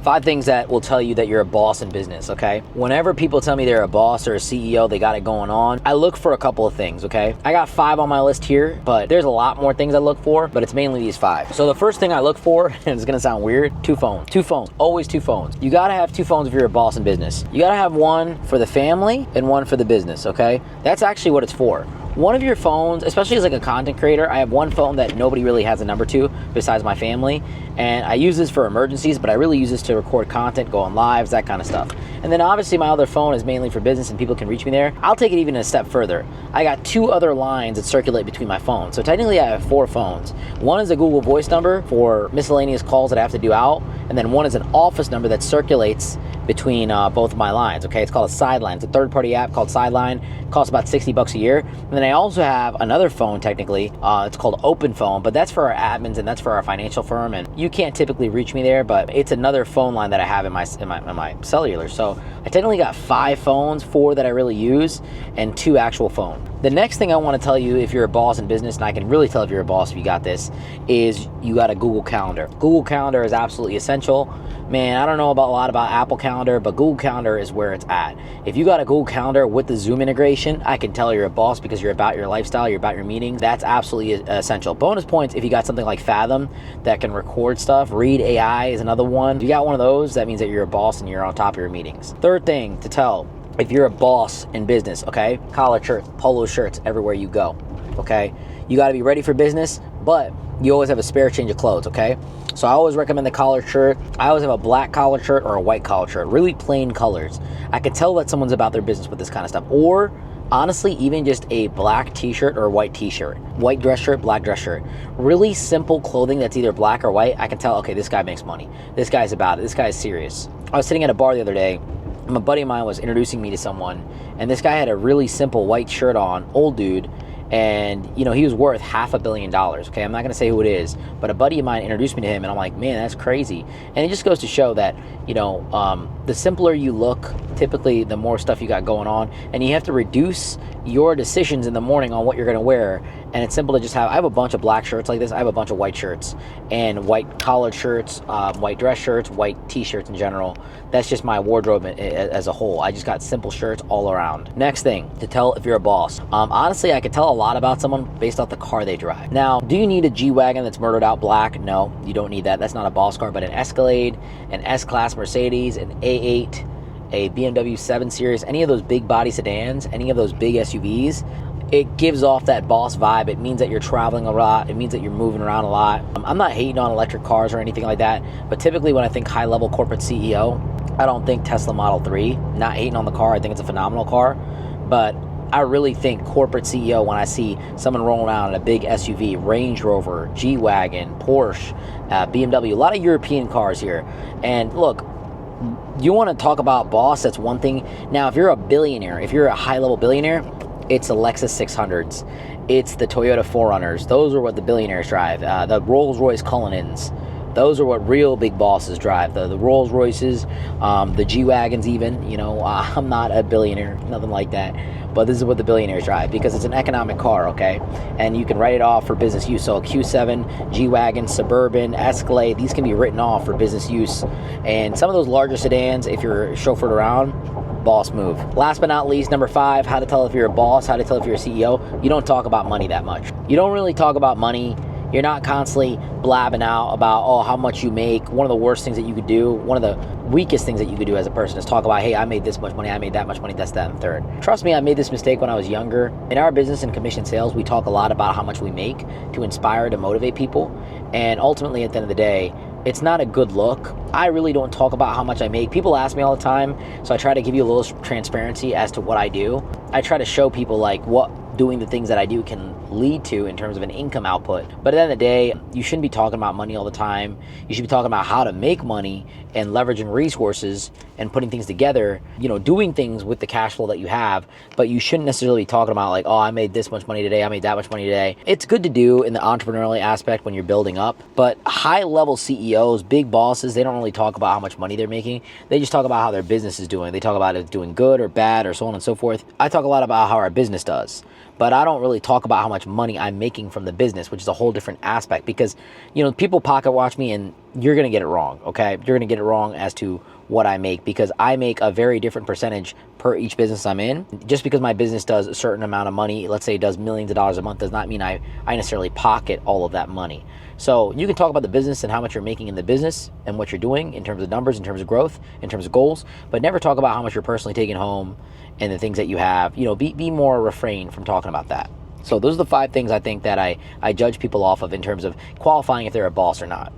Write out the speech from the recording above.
5 things that will tell you that you're a boss in business, okay? Whenever people tell me they're a boss or a CEO, they got it going on, I look for a couple of things, okay? I got 5 on my list here, but there's a lot more things I look for, but it's mainly these 5. So the first thing I look for, and it's gonna sound weird, 2 phones. 2 phones, always 2 phones. You gotta have 2 phones if you're a boss in business. You gotta have one for the family and one for the business, okay? That's actually what it's for. One of your phones, especially as like a content creator, I have one phone that nobody really has a number to besides my family, and I use this for emergencies, but I really use this to record content, go on lives, that kind of stuff. And then obviously my other phone is mainly for business and people can reach me there. I'll take it even a step further. I got 2 other lines that circulate between my phones. So technically I have 4 phones. One is a Google Voice number for miscellaneous calls that I have to do out, and then one is an office number that circulates between both of my lines, okay? It's called a Sideline. It's a third-party app called Sideline. It costs about $60 a year. And then I also have another phone, technically. It's called Open Phone, but that's for our admins and that's for our financial firm. And you can't typically reach me there, but it's another phone line that I have in my cellular. So I technically got 5 phones, 4 that I really use, and 2 actual phones. The next thing I want to tell you if you're a boss in business, and I can really tell if you're a boss if you got this, is you got a Google Calendar. Google Calendar is absolutely essential. Man, I don't know a lot about Apple Calendar, but Google Calendar is where it's at. If you got a Google Calendar with the Zoom integration, I can tell you're a boss because you're about your lifestyle, you're about your meetings. That's absolutely essential. Bonus points if you got something like Fathom that can record stuff. Read AI is another one. If you got one of those, that means that you're a boss and you're on top of your meetings. Third thing to tell, if you're a boss in business, okay? Collar shirts, polo shirts everywhere you go, okay? You got to be ready for business, but you always have a spare change of clothes, okay? So I always recommend the collared shirt. I always have a black collared shirt or a white collared shirt, really plain colors. I could tell that someone's about their business with this kind of stuff. Or honestly, even just a black t-shirt or a white t-shirt, white dress shirt, black dress shirt. Really simple clothing that's either black or white. I can tell, okay, this guy makes money. This guy's about it. This guy's serious. I was sitting at a bar the other day. A buddy of mine was introducing me to someone, and this guy had a really simple white shirt on, old dude, and you know, he was worth $500 million. Okay, I'm not gonna say who it is, but a buddy of mine introduced me to him, and I'm like, man, that's crazy. And it just goes to show that, you know, the simpler you look, typically the more stuff you got going on, and you have to reduce your decisions in the morning on what you're gonna wear. And it's simple to just have, I have a bunch of black shirts like this, I have a bunch of white shirts, and white collared shirts, white dress shirts, white t-shirts in general. That's just my wardrobe as a whole. I just got simple shirts all around. Next thing to tell if you're a boss. Honestly, I could tell a lot about someone based off the car they drive. Now, do you need a G-Wagon that's murdered out black? No, you don't need that. That's not a boss car, but an Escalade, an S-Class Mercedes, an A8, a BMW 7 Series, any of those big body sedans, any of those big SUVs, it gives off that boss vibe. It means that you're traveling a lot. It means that you're moving around a lot. I'm not hating on electric cars or anything like that, but typically when I think high-level corporate CEO, I don't think Tesla Model 3. Not hating on the car. I think it's a phenomenal car, but I really think corporate CEO when I see someone rolling around in a big SUV, Range Rover, G-Wagon, Porsche, BMW, a lot of European cars here. And look, you want to talk about boss, that's one thing. Now, if you're a billionaire, if you're a high-level billionaire, it's the Lexus 600s. It's the Toyota 4Runners. Those are what the billionaires drive. The Rolls-Royce Cullinans. Those are what real big bosses drive. The Rolls-Royces, the G-Wagons even. You know, I'm not a billionaire, nothing like that. But this is what the billionaires drive because it's an economic car, okay? And you can write it off for business use. So a Q7, G-Wagon, Suburban, Escalade, these can be written off for business use. And some of those larger sedans, if you're chauffeured around, boss move. Last but not least, number 5, how to tell if you're a boss, how to tell if you're a CEO. You don't talk about money that much. You don't really talk about money. You're not constantly blabbing out about, oh, how much you make. One of the worst things that you could do, one of the weakest things that you could do as a person is talk about, hey, I made this much money, I made that much money, that's that and third. Trust me, I made this mistake when I was younger. In our business and commission sales, we talk a lot about how much we make to inspire, to motivate people. And ultimately, at the end of the day, it's not a good look. I really don't talk about how much I make. People ask me all the time, so I try to give you a little transparency as to what I do. I try to show people like what doing the things that I do can lead to in terms of an income output. But at the end of the day, you shouldn't be talking about money all the time. You should be talking about how to make money and leveraging resources and putting things together, doing things with the cash flow that you have, but you shouldn't necessarily be talking about like, oh, I made this much money today, I made that much money today. It's good to do in the entrepreneurial aspect when you're building up, but high level CEOs, big bosses, they don't really talk about how much money they're making. They just talk about how their business is doing. They talk about it doing good or bad or so on and so forth. I talk a lot about how our business does, but I don't really talk about how much money I'm making from the business, which is a whole different aspect, because people pocket watch me and you're going to get it wrong, okay? You're going to get it wrong as to what I make, because I make a very different percentage per each business I'm in. Just because my business does a certain amount of money, let's say it does millions of dollars a month, does not mean I necessarily pocket all of that money. So you can talk about the business and how much you're making in the business and what you're doing in terms of numbers, in terms of growth, in terms of goals, but never talk about how much you're personally taking home and the things that you have. Be more refrain from talking about that. So those are the 5 things I think that I judge people off of in terms of qualifying if they're a boss or not.